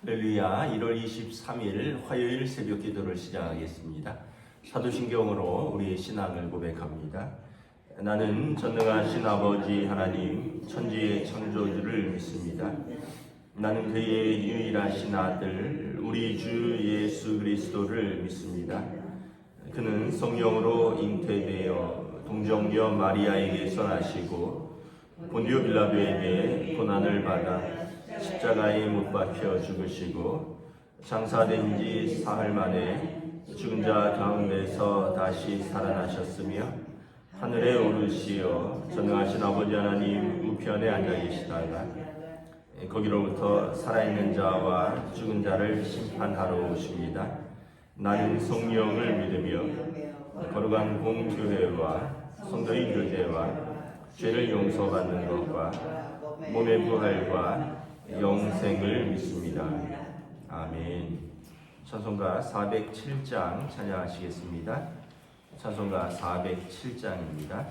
할렐루야. 1월 23일 화요일 새벽 기도를 시작하겠습니다. 사도신경으로 우리의 신앙을 고백합니다. 나는 전능하신 아버지 하나님 천지의 창조주를 믿습니다. 나는 그의 유일하신 아들 우리 주 예수 그리스도를 믿습니다. 그는 성령으로 잉태되어 동정녀 마리아에게서 나시고 본디오 빌라도에게 고난을 받아 십자가에 못 박혀 죽으시고 장사된 지 사흘 만에 죽은 자 가운데서 다시 살아나셨으며 하늘에 오르시어 전능하신 아버지 하나님 우편에 앉아 계시다가 거기로부터 살아있는 자와 죽은 자를 심판하러 오십니다. 나는 성령을 믿으며 거룩한 공교회와 성도의 교제와 죄를 용서받는 것과 몸의 부활과 영생을 믿습니다. 아멘. 찬송가 407장 찬양하시겠습니다. 찬송가 407장입니다.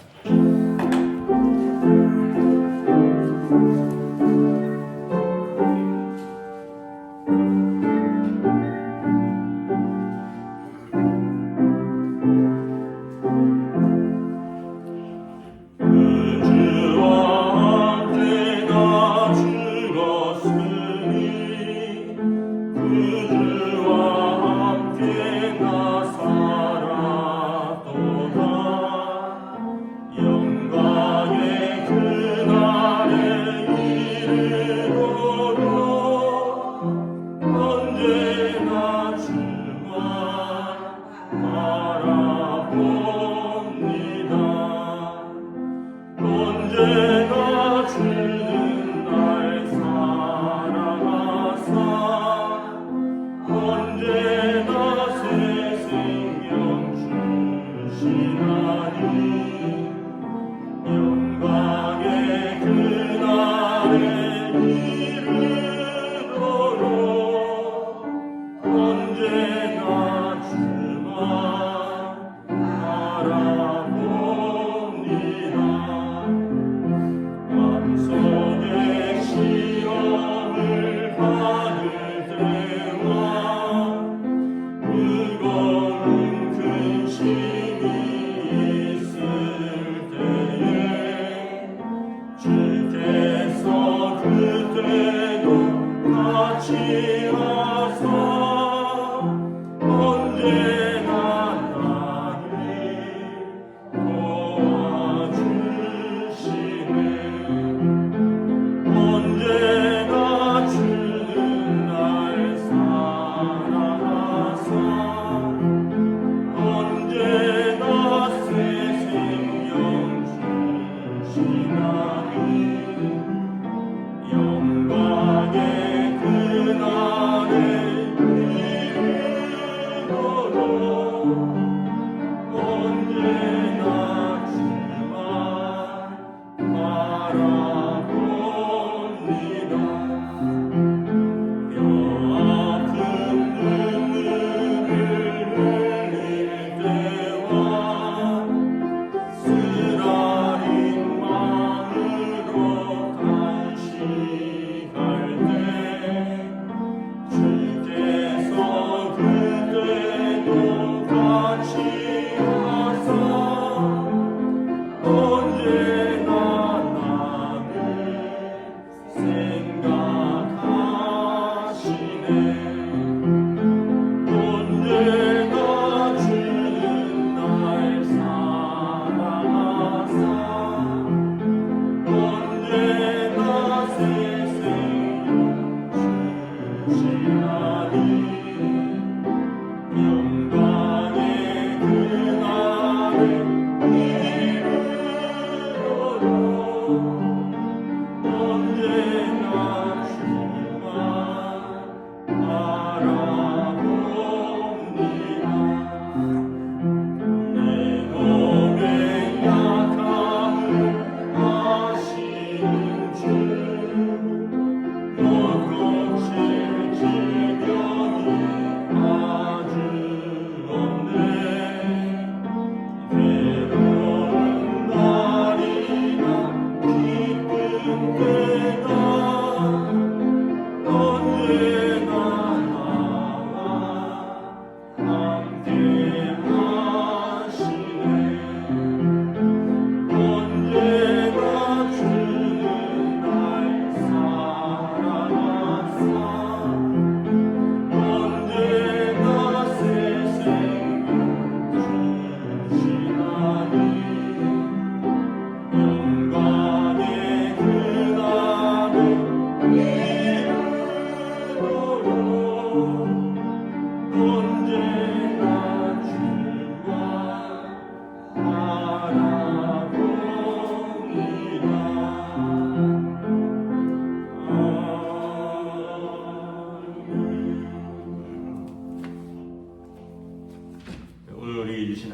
주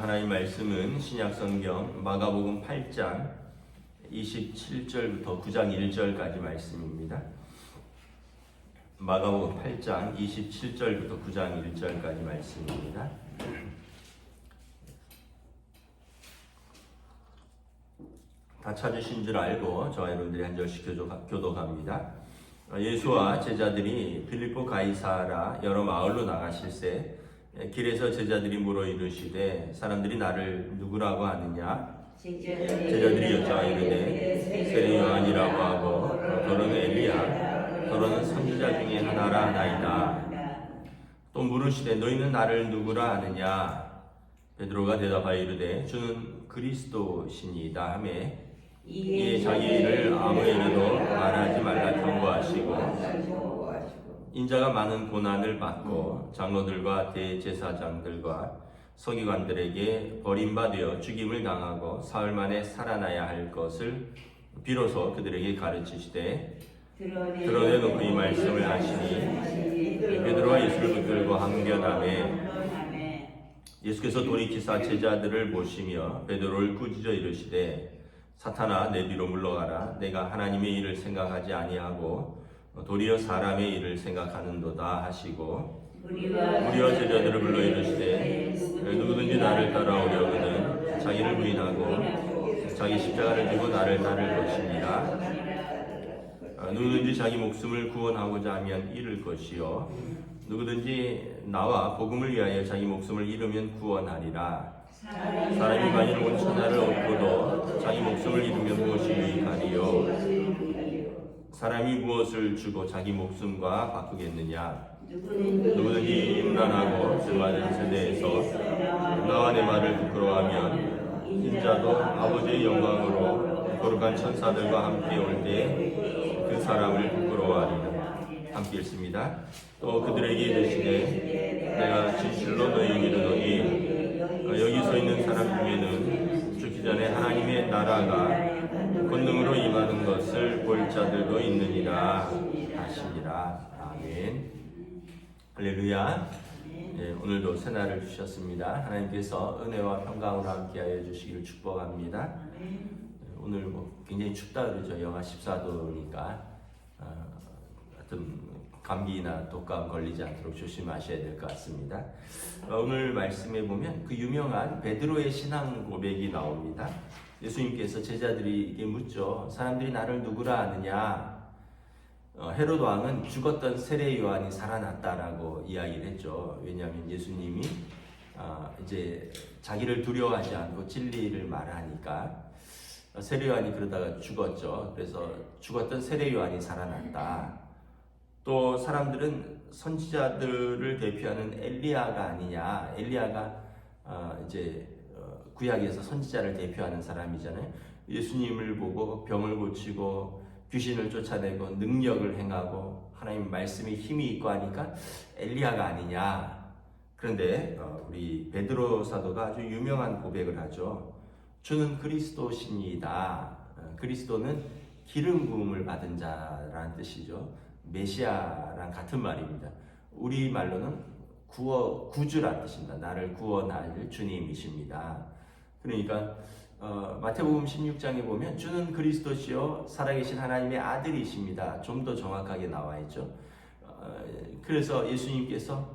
하나님 말씀은 신약성경 마가복음 8장 27절부터 9장 1절까지 말씀입니다. 마가복음 8장 27절부터 9장 1절까지 말씀입니다. 다 찾으신 줄 알고 저와 여러분들이 한 절씩 교독합니다. 예수와 제자들이 빌립보 가이사라 여러 마을로 나가실새 길에서 제자들이 물어 이르시되 사람들이 나를 누구라고 하느냐? 제자들이 여자 이르되 세례 요한이라고 하고 더러는 엘리야 더러는 선지자 중에 하나라 하나이다. 또 물으시되 너희는 나를 누구라 하느냐? 베드로가 대답하여 이르되 주는 그리스도시니이다 하매 이에 자기 일을 아무에게도 말하지 말라 경고하시고 인자가 많은 고난을 받고 장로들과 대제사장들과 서기관들에게 버림받아 죽임을 당하고 사흘 만에 살아나야 할 것을 비로소 그들에게 가르치시되 드러내놓고 이 말씀을 하시니 베드로와 예수를 붙들고 항변하매 예수께서 돌이키사 제자들을 보시며 베드로를 꾸짖어 이르시되 사탄아 내 뒤로 물러가라. 내가 하나님의 일을 생각하지 아니하고 도리어 사람의 일을 생각하는도다 하시고 우리와 제자들을 불러 이르시되 누구든지 나를 따라오려거든 자기를 부인하고 자기 십자가를 지고 나를 따를 것이니라. 누구든지 자기 목숨을 구원하고자 하면 잃을 것이요 누구든지 나와 복음을 위하여 자기 목숨을 잃으면 구원하리라. 사람이 만일 온 천하를 얻고도 자기 목숨을 잃으면 무엇이 유익하리요? 사람이 무엇을 주고 자기 목숨과 바꾸겠느냐? 누구든지 임란하고 수많은 세대에서 나와 내 말을 부끄러워하면 인자도 아버지의 영광으로 거룩한 천사들과 함께 올 때 그 사람을 부끄러워하리라. 함께 읽습니다. 또 그들에게 이르시되 내가 진실로 너희에게 이르노니 여기 서 있는 사람 중에는 죽기 전에 하나님의 나라가 권능으로 임하는 것을 볼 자들도 있느니라 하시니라. 아멘. 할렐루야. 네, 오늘도 새날을 주셨습니다. 하나님께서 은혜와 평강으로 함께하여 주시기를 축복합니다. 오늘 굉장히 춥다 그러죠. 영하 14도니까 하여튼 감기나 독감 걸리지 않도록 조심하셔야 될 것 같습니다. 오늘 말씀에 보면 그 유명한 베드로의 신앙 고백이 나옵니다. 예수님께서 제자들에게 묻죠. 사람들이 나를 누구라 하느냐? 헤롯 왕은 죽었던 세례 요한이 살아났다라고 이야기를 했죠. 왜냐하면 예수님이 이제 자기를 두려워하지 않고 진리를 말하니까 세례 요한이 그러다가 죽었죠. 그래서 죽었던 세례 요한이 살아났다. 또 사람들은 선지자들을 대표하는 엘리야가 아니냐. 엘리야가 이제 구약에서 선지자를 대표하는 사람이잖아요. 예수님을 보고 병을 고치고 귀신을 쫓아내고 능력을 행하고 하나님 말씀에 힘이 있고 하니까 엘리야가 아니냐. 그런데 우리 베드로 사도가 아주 유명한 고백을 하죠. 주는 그리스도시니이다. 그리스도는 기름 부음을 받은 자라는 뜻이죠. 메시아랑 같은 말입니다. 우리 말로는 구주라는 뜻입니다. 나를 구원할 주님이십니다. 그러니까 마태복음 16장에 보면 주는 그리스도시요 살아계신 하나님의 아들이십니다. 좀 더 정확하게 나와 있죠. 그래서 예수님께서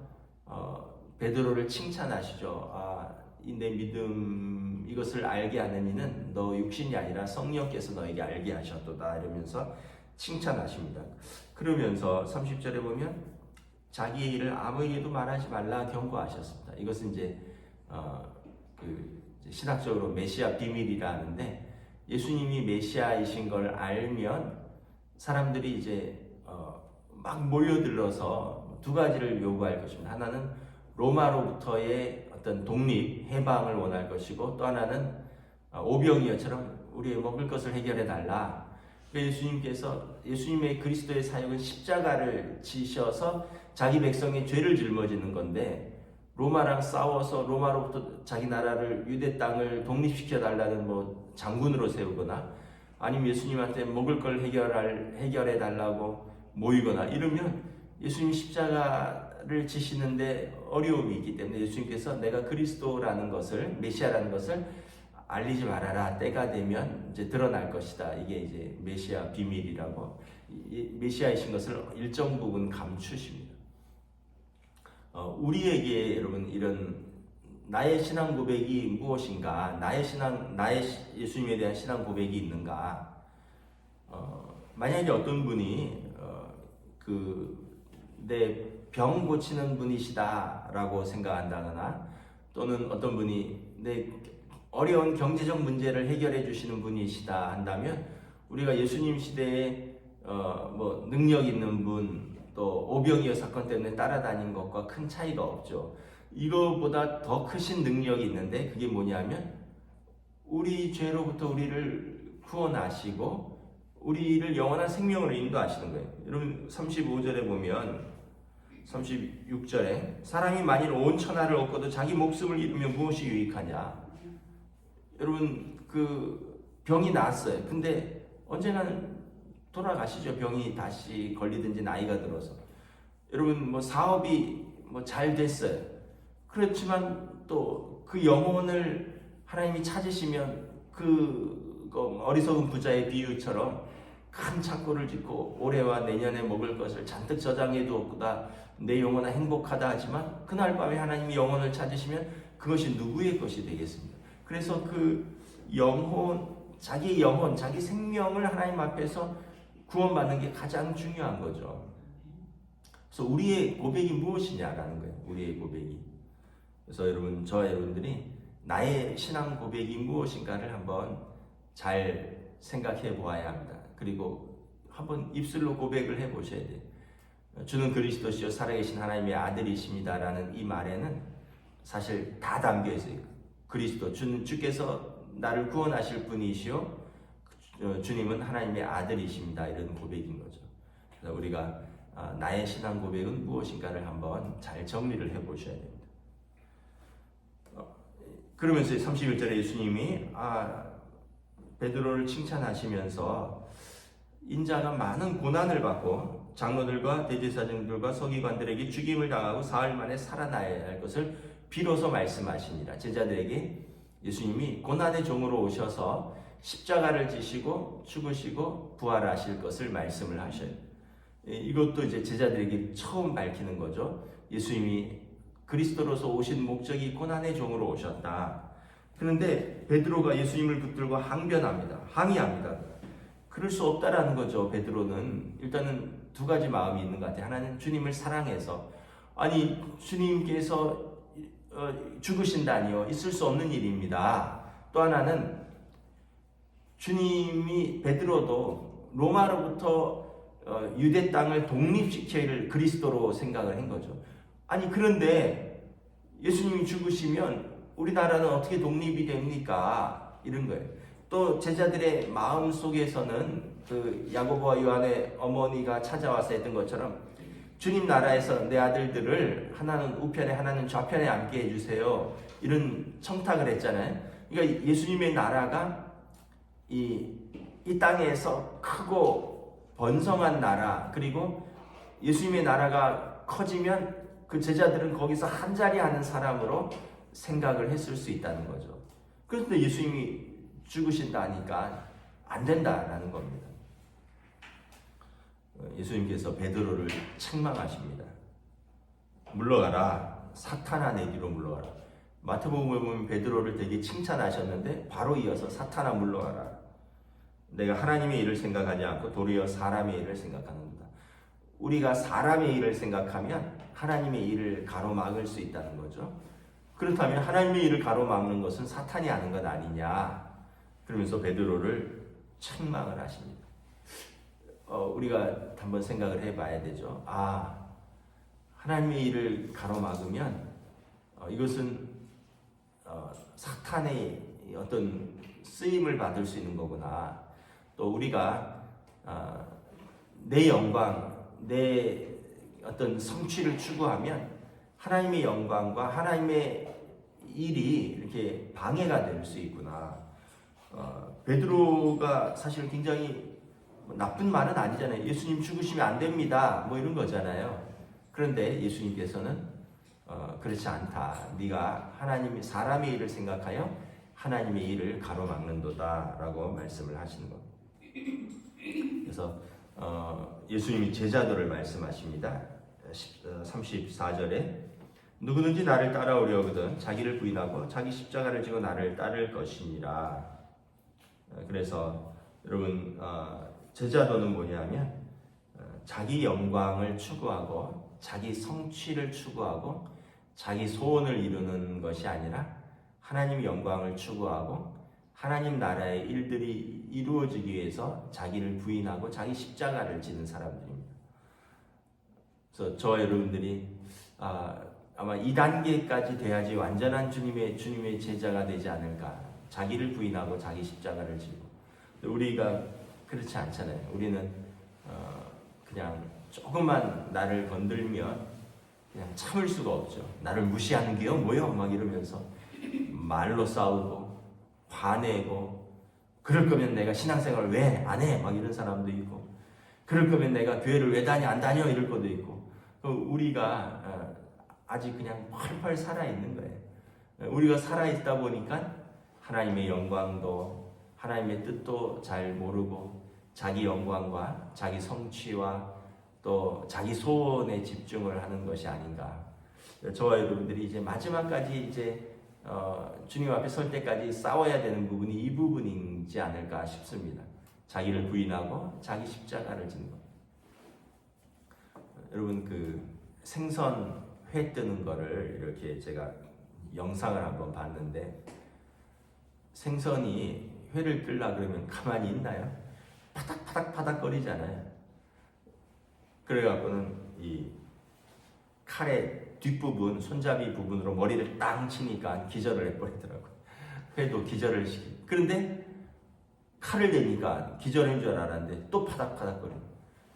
베드로를 칭찬하시죠. 내 믿음 이것을 알게 하는 이는 너 육신이 아니라 성령께서 너에게 알게 하셨도다 이러면서 칭찬하십니다. 그러면서 30절에 보면 자기의 일을 아무에게도 말하지 말라 경고하셨습니다. 이것은 이제 신학적으로 메시아 비밀이라 하는데 예수님이 메시아이신 걸 알면 사람들이 이제 막 몰려들어서 두 가지를 요구할 것입니다. 하나는 로마로부터의 어떤 독립, 해방을 원할 것이고 또 하나는 오병이어처럼 우리의 먹을 것을 해결해 달라. 예수님께서 예수님의 그리스도의 사역은 십자가를 지셔서 자기 백성의 죄를 짊어지는 건데 로마랑 싸워서 로마로부터 자기 나라를 유대 땅을 독립시켜 달라는 장군으로 세우거나 아니면 예수님한테 먹을 걸 해결해 달라고 모이거나 이러면 예수님 십자가 십자가를 지시는데 어려움이 있기 때문에 예수님께서 내가 그리스도라는 것을, 메시아라는 것을 알리지 말아라. 때가 되면 이제 드러날 것이다. 이게 이제 메시아 비밀이라고, 메시아이신 것을 일정 부분 감추십니다. 우리에게 여러분 이런 나의 신앙 고백이 무엇인가, 나의 예수님에 대한 신앙 고백이 있는가? 만약에 어떤 분이 내 병 고치는 분이시다라고 생각한다거나, 또는 어떤 분이 내 어려운 경제적 문제를 해결해 주시는 분이시다 한다면, 우리가 예수님 시대에 능력 있는 분, 또 오병이어 사건 때문에 따라다닌 것과 큰 차이가 없죠. 이거보다 더 크신 능력이 있는데, 그게 뭐냐면 우리 죄로부터 우리를 구원하시고 우리를 영원한 생명으로 인도하시는 거예요. 여러분 35절에 보면, 36절에 사람이 만일 온 천하를 얻고도 자기 목숨을 잃으면 무엇이 유익하냐. 여러분 병이 나았어요. 근데 언젠가는 돌아가시죠. 병이 다시 걸리든지 나이가 들어서. 여러분 사업이 잘 됐어요. 그렇지만 또 그 영혼을 하나님이 찾으시면 어리석은 부자의 비유처럼 큰 창고를 짓고 올해와 내년에 먹을 것을 잔뜩 저장해 두었구나, 내 영혼은 행복하다 하지만 그날 밤에 하나님이 영혼을 찾으시면 그것이 누구의 것이 되겠습니까? 그래서 자기 영혼, 자기 생명을 하나님 앞에서 구원받는 게 가장 중요한 거죠. 그래서 우리의 고백이 무엇이냐라는 거예요. 우리의 고백이. 그래서 저와 여러분들이 나의 신앙 고백이 무엇인가를 한번 잘 생각해 보아야 합니다. 그리고 한번 입술로 고백을 해 보셔야 돼요. 주는 그리스도시요 살아계신 하나님의 아들이십니다라는 이 말에는 사실 다 담겨 있어요. 그리스도, 주께서 나를 구원하실 분이시요, 주님은 하나님의 아들이십니다. 이런 고백인 거죠. 그래서 우리가 나의 신앙 고백은 무엇인가를 한번 잘 정리를 해 보셔야 됩니다. 그러면서 31절에 예수님이 베드로를 칭찬하시면서 인자가 많은 고난을 받고 장로들과 대제사장들과 서기관들에게 죽임을 당하고 사흘 만에 살아나야 할 것을 비로소 말씀하시니라. 제자들에게 예수님이 고난의 종으로 오셔서 십자가를 지시고 죽으시고 부활하실 것을 말씀을 하셔요. 이것도 이제 제자들에게 처음 밝히는 거죠. 예수님이 그리스도로서 오신 목적이 고난의 종으로 오셨다. 그런데 베드로가 예수님을 붙들고 항의합니다. 그럴 수 없다라는 거죠. 베드로는 일단은 두 가지 마음이 있는 것 같아요. 하나는 주님을 사랑해서, 아니 주님께서 죽으신다니요, 있을 수 없는 일입니다. 또 하나는 베드로도 로마로부터 유대 땅을 독립시킬 그리스도로 생각을 한 거죠. 아니 그런데 예수님이 죽으시면 우리나라는 어떻게 독립이 됩니까? 이런 거예요. 또 제자들의 마음 속에서는 야고보와 요한의 어머니가 찾아와서 했던 것처럼, 주님 나라에서 내 아들들을 하나는 우편에 하나는 좌편에 앉게 해주세요, 이런 청탁을 했잖아요. 그러니까 예수님의 나라가 이 땅에서 크고 번성한 나라, 그리고 예수님의 나라가 커지면 그 제자들은 거기서 한 자리 하는 사람으로 생각을 했을 수 있다는 거죠. 그런데 예수님이 죽으신다 하니까 안 된다라는 겁니다. 예수님께서 베드로를 책망하십니다. 물러가라, 사탄아, 내 뒤로 물러가라. 마태복음에 보면 베드로를 되게 칭찬하셨는데 바로 이어서 사탄아 물러가라. 내가 하나님의 일을 생각하지 않고 도리어 사람의 일을 생각하는구나. 우리가 사람의 일을 생각하면 하나님의 일을 가로막을 수 있다는 거죠. 그렇다면 하나님의 일을 가로막는 것은 사탄이 하는 것 아니냐. 그러면서 베드로를 책망을 하십니다. 우리가 한번 생각을 해봐야 되죠. 하나님의 일을 가로막으면 이것은 사탄의 어떤 쓰임을 받을 수 있는 거구나. 또 우리가 내 영광, 내 어떤 성취를 추구하면 하나님의 영광과 하나님의 일이 이렇게 방해가 될 수 있구나. 베드로가 사실 굉장히 나쁜 말은 아니잖아요. 예수님 죽으시면 안 됩니다, 이런 거잖아요. 그런데 예수님께서는 그렇지 않다. 네가 하나님이 사람의 일을 생각하여 하나님의 일을 가로막는도다라고 말씀을 하시는 겁니다. 그래서 예수님이 제자도를 말씀하십니다. 34절에 누구든지 나를 따라오려거든 자기를 부인하고 자기 십자가를 지고 나를 따를 것이니라. 그래서 여러분 제자도는 뭐냐면 자기 영광을 추구하고 자기 성취를 추구하고 자기 소원을 이루는 것이 아니라 하나님 영광을 추구하고 하나님 나라의 일들이 이루어지기 위해서 자기를 부인하고 자기 십자가를 지는 사람들입니다. 그래서 저와 여러분들이 아마 2단계까지 돼야지 완전한 주님의 제자가 되지 않을까. 자기를 부인하고 자기 십자가를 지고. 우리가 그렇지 않잖아요. 우리는 그냥 조금만 나를 건들면 그냥 참을 수가 없죠. 나를 무시하는 게요 뭐요? 막 이러면서 말로 싸우고 화내고, 그럴 거면 내가 신앙생활을 왜 안 해? 막 이런 사람도 있고, 그럴 거면 내가 교회를 왜 안 다녀? 이럴 것도 있고. 우리가 아직 그냥 펄펄 살아있는 거예요. 우리가 살아있다 보니까 하나님의 영광도 하나님의 뜻도 잘 모르고 자기 영광과 자기 성취와 또 자기 소원에 집중을 하는 것이 아닌가. 저와 여러분들이 이제 마지막까지 이제 주님 앞에 설 때까지 싸워야 되는 부분이 이 부분이지 않을까 싶습니다. 자기를 부인하고 자기 십자가를 지는 것. 여러분 그 생선 회 뜨는 거를 이렇게 제가 영상을 한번 봤는데, 생선이 회를 뜰라 그러면 가만히 있나요? 파닥파닥 거리잖아요. 그래갖고는 이 칼의 뒷부분, 손잡이 부분으로 머리를 땅 치니까 기절을 해버리더라고요. 회도 기절을 시키고. 그런데 칼을 대니까 기절인 줄 알았는데 또 파닥파닥거리고.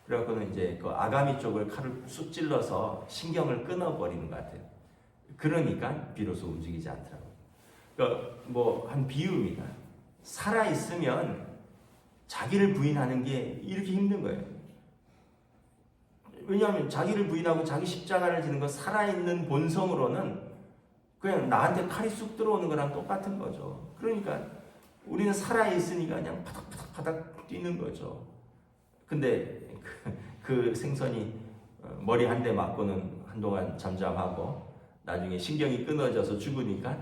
그래갖고는 이제 그 아가미 쪽을 칼을 쑥 찔러서 신경을 끊어버리는 것 같아요. 그러니까 비로소 움직이지 않더라고요. 그러니까 뭐 한 비유입니다. 살아있으면 자기를 부인하는 게 이렇게 힘든 거예요. 왜냐하면 자기를 부인하고 자기 십자가를 지는 건 살아있는 본성으로는 그냥 나한테 칼이 쑥 들어오는 거랑 똑같은 거죠. 그러니까 우리는 살아있으니까 그냥 파닥파닥 뛰는 거죠. 근데 그 생선이 머리 한 대 맞고는 한동안 잠잠하고 나중에 신경이 끊어져서 죽으니까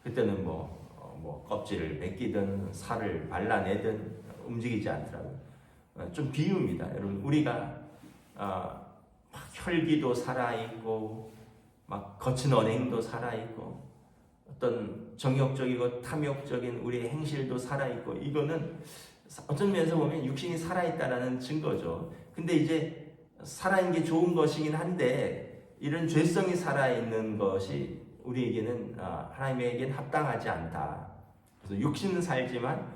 그때는 뭐 껍질을 벗기든 살을 발라내든 움직이지 않더라고요. 좀 비유입니다. 여러분 우리가 막 혈기도 살아있고 막 거친 언행도 살아있고 어떤 정욕적이고 탐욕적인 우리의 행실도 살아있고, 이거는 어떤 면에서 보면 육신이 살아있다라는 증거죠. 근데 이제 살아있는 게 좋은 것이긴 한데 이런 죄성이 살아있는 것이 우리에게는 하나님에게는 합당하지 않다. 그래서 육신은 살지만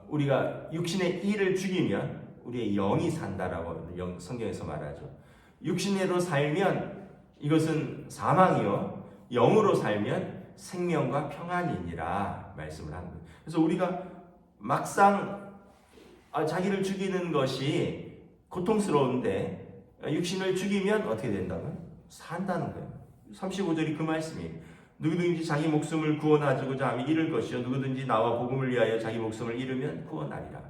우리가 육신의 이를 죽이면 우리의 영이 산다라고 성경에서 말하죠. 육신으로 살면 이것은 사망이요, 영으로 살면 생명과 평안이니라 말씀을 합니다. 그래서 우리가 막상 자기를 죽이는 것이 고통스러운데 육신을 죽이면 어떻게 된다고요? 산다는 거예요. 35절이 그 말씀이에요. 누구든지 자기 목숨을 구원하고자 하면 잃을 것이요 누구든지 나와 복음을 위하여 자기 목숨을 잃으면 구원하리라.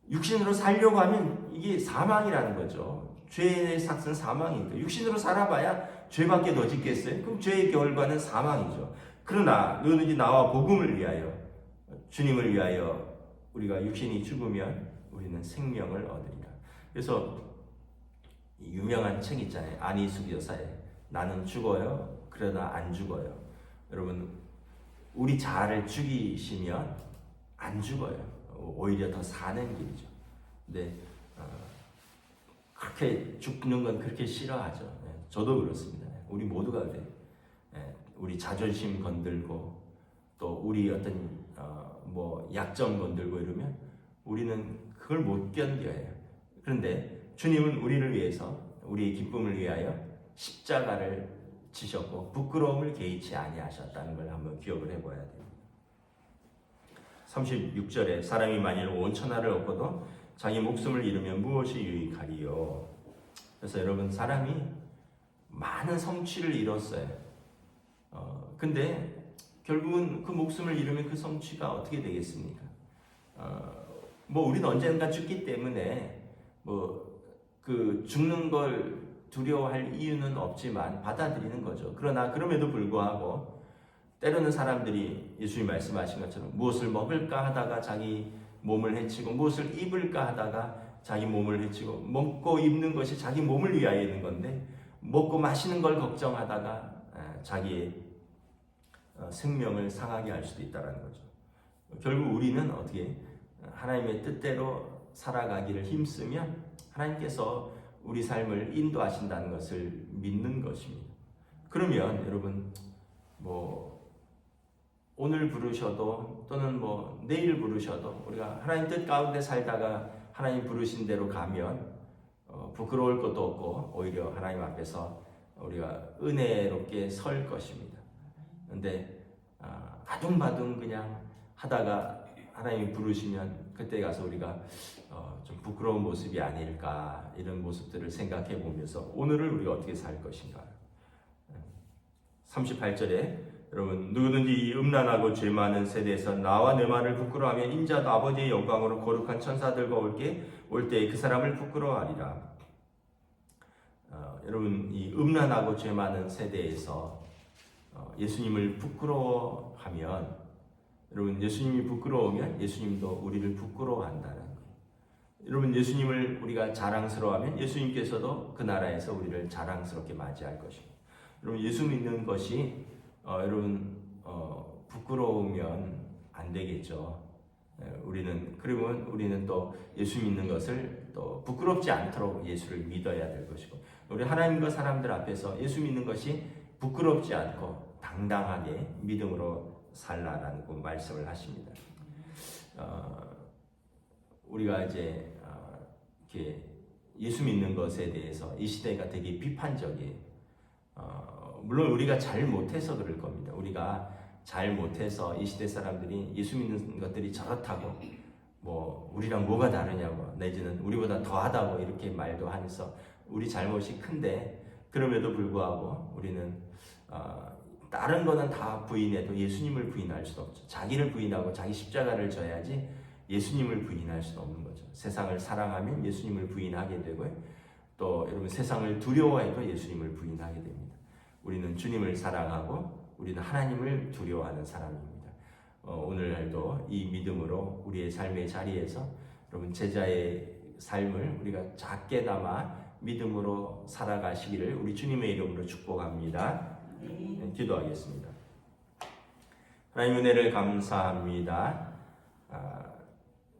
육신으로 살려고 하면 이게 사망이라는 거죠. 죄의 삭은 사망이니까. 육신으로 살아봐야 죄밖에 더 짓겠어요? 그럼 죄의 결과는 사망이죠. 그러나 누구든지 나와 복음을 위하여, 주님을 위하여 우리가 육신이 죽으면 우리는 생명을 얻으리라. 그래서 유명한 책 있잖아요. 안희숙 여사의 나는 죽어요 그러나 안 죽어요. 여러분 우리 자아를 죽이시면 안 죽어요. 오히려 더 사는 길이죠. 근데 그렇게 죽는 건 그렇게 싫어하죠. 저도 그렇습니다. 우리 모두가 그래요. 우리 자존심 건들고 또 우리 어떤 약점 건들고 이러면 우리는 그걸 못 견뎌요. 그런데 주님은 우리를 위해서, 우리의 기쁨을 위하여 십자가를 지셨고 부끄러움을 개의치 아니하셨다는 걸 한번 기억을 해봐야 돼요. 36절에 사람이 만일 온 천하를 얻고도 자기 목숨을 잃으면 무엇이 유익하리요? 그래서 여러분, 사람이 많은 성취를 이뤘어요. 근데 결국은 그 목숨을 잃으면 그 성취가 어떻게 되겠습니까? 뭐 우리는 언젠가 죽기 때문에 뭐 그 죽는 걸 두려워할 이유는 없지만 받아들이는 거죠. 그러나 그럼에도 불구하고 때로는 사람들이 예수님 말씀하신 것처럼 무엇을 먹을까 하다가 자기 몸을 해치고 무엇을 입을까 하다가 자기 몸을 해치고, 먹고 입는 것이 자기 몸을 위하여 있는 건데 먹고 마시는 걸 걱정하다가 자기의 생명을 상하게 할 수도 있다는 거죠. 결국 우리는 어떻게 하나님의 뜻대로 살아가기를 힘쓰면 하나님께서 우리 삶을 인도하신다는 것을 믿는 것입니다. 그러면 여러분, 뭐 오늘 부르셔도 또는 뭐 내일 부르셔도 우리가 하나님 뜻 가운데 살다가 하나님 부르신 대로 가면 부끄러울 것도 없고 오히려 하나님 앞에서 우리가 은혜롭게 설 것입니다. 그런데 아둥바둥 그냥 하다가 하나님이 부르시면 그때 가서 우리가 좀 부끄러운 모습이 아닐까, 이런 모습들을 생각해 보면서 오늘을 우리가 어떻게 살 것인가. 38절에 여러분, 누구든지 이 음란하고 죄 많은 세대에서 나와 내 말을 부끄러워하며 인자도 아버지의 영광으로 거룩한 천사들과 올 때에 그 사람을 부끄러워하리라. 여러분, 이 음란하고 죄 많은 세대에서 예수님을 부끄러워하면, 여러분, 예수님이 부끄러우면 예수님도 우리를 부끄러워한다는 거예요. 여러분, 예수님을 우리가 자랑스러워하면 예수님께서도 그 나라에서 우리를 자랑스럽게 맞이할 것입니다. 여러분, 예수 믿는 것이 여러분 부끄러우면 안 되겠죠. 그러면 우리는 또 예수 믿는 것을 또 부끄럽지 않도록 예수를 믿어야 될 것이고, 우리 하나님과 사람들 앞에서 예수 믿는 것이 부끄럽지 않고 당당하게 믿음으로 살라라고 말씀을 하십니다. 우리가 이제 이렇게 예수 믿는 것에 대해서 이 시대가 되게 비판적이에요. 물론 우리가 잘 못해서 그럴 겁니다. 우리가 잘 못해서 이 시대 사람들이 예수 믿는 것들이 저렇다고, 뭐 우리랑 뭐가 다르냐고, 내지는 우리보다 더하다고 이렇게 말도 하면서 우리 잘못이 큰데, 그럼에도 불구하고 우리는 다른 거는 다 부인해도 예수님을 부인할 수 없죠. 자기를 부인하고 자기 십자가를 져야지 예수님을 부인할 수 없는 거죠. 세상을 사랑하면 예수님을 부인하게 되고요. 또 여러분, 세상을 두려워해도 예수님을 부인하게 됩니다. 우리는 주님을 사랑하고 우리는 하나님을 두려워하는 사람입니다. 오늘날도 이 믿음으로 우리의 삶의 자리에서 여러분, 제자의 삶을 우리가 작게 담아 믿음으로 살아가시기를 우리 주님의 이름으로 축복합니다. 기도하겠습니다. 하나님, 은혜를 감사합니다.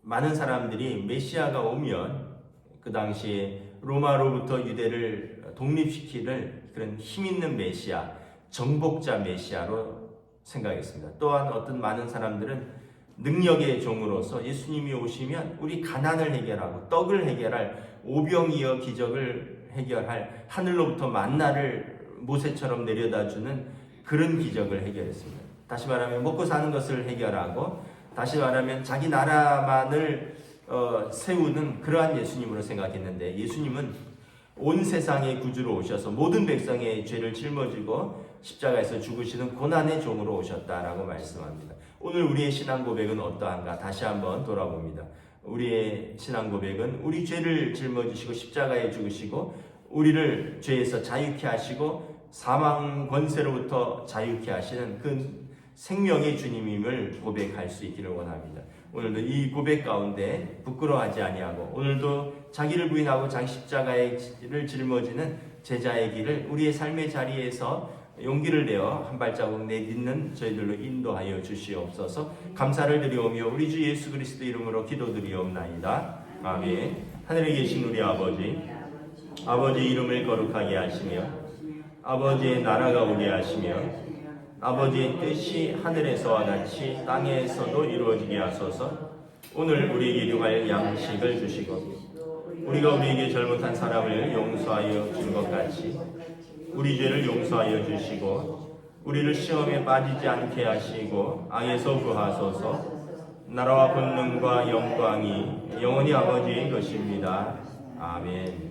많은 사람들이 메시아가 오면 그 당시에 로마로부터 유대를 독립시키는 그런 힘있는 메시아, 정복자 메시아로 생각했습니다. 또한 어떤 많은 사람들은 능력의 종으로서 예수님이 오시면 우리 가난을 해결하고 떡을 해결할, 오병이어 기적을 해결할, 하늘로부터 만나를 모세처럼 내려다주는 그런 기적을 해결했습니다. 다시 말하면 먹고 사는 것을 해결하고, 다시 말하면 자기 나라만을 세우는 그러한 예수님으로 생각했는데, 예수님은 온 세상의 구주로 오셔서 모든 백성의 죄를 짊어지고 십자가에서 죽으시는 고난의 종으로 오셨다라고 말씀합니다. 오늘 우리의 신앙 고백은 어떠한가 다시 한번 돌아봅니다. 우리의 신앙 고백은 우리 죄를 짊어지시고 십자가에 죽으시고 우리를 죄에서 자유케 하시고 사망 권세로부터 자유케 하시는 그 생명의 주님임을 고백할 수 있기를 원합니다. 오늘도 이 고백 가운데 부끄러워하지 아니하고, 오늘도 자기를 부인하고 자기 십자가를 짊어지는 제자의 길을 우리의 삶의 자리에서 용기를 내어 한 발자국 내딛는 저희들로 인도하여 주시옵소서. 감사를 드리오며 우리 주 예수 그리스도 이름으로 기도드리옵나이다. 아멘. 하늘에 계신 우리 아버지, 아버지 이름을 거룩하게 하시며 아버지의 나라가 오게 하시며 아버지의 뜻이 하늘에서와 같이 땅에서도 이루어지게 하소서. 오늘 우리에게 일용할 양식을 주시고 우리가 우리에게 잘못한 사람을 용서하여 준 것 같이 우리 죄를 용서하여 주시고 우리를 시험에 빠지지 않게 하시고 악에서 구하소서. 나라와 권능과 영광이 영원히 아버지의 것입니다. 아멘.